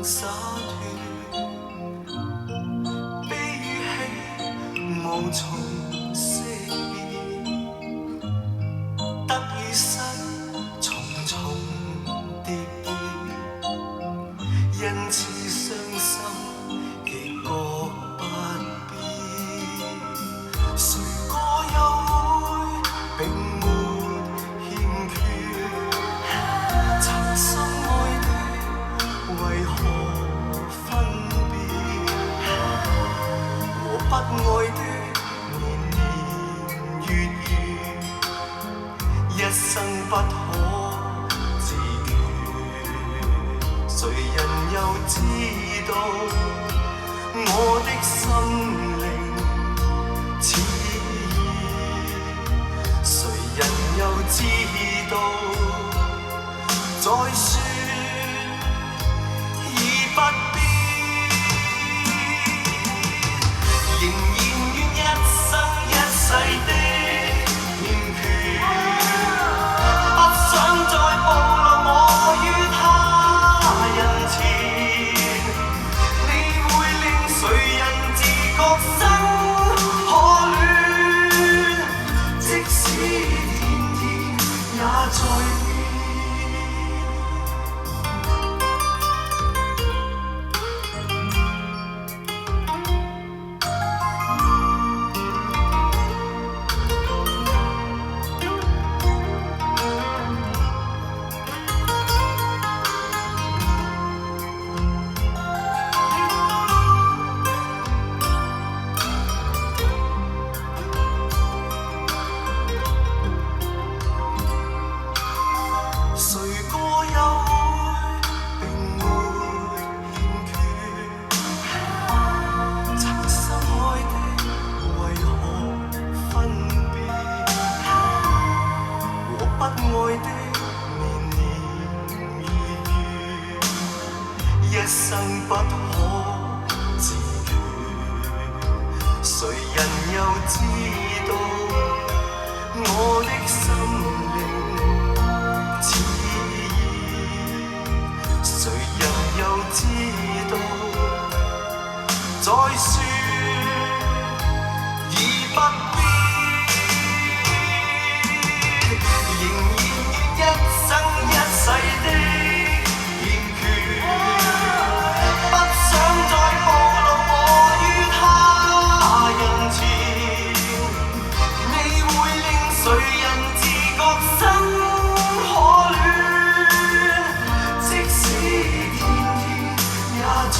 洒脱，悲與喜無從識別，得與失重重疊疊，因此傷心亦覺不必。誰個又會並沒欠缺？曾深愛的為何分別？和不愛的年年月月，一生不可自決。誰人又知道我的心靈似意？誰人又知道再說已不必？仍然願一生一世的欠缺，不想再暴露我於他人前。你會令誰人自覺生可戀？即使天天也在變。誰個又會並沒欠缺？曾深愛的為何分別？和不愛的年年月月，一生不可自決。誰人又知道我的心靈似意？誰人又知道再說已不必？仍然願一生一世的欠缺，不想再暴露我於他人前。你會令誰人自覺生可戀？即使天天也在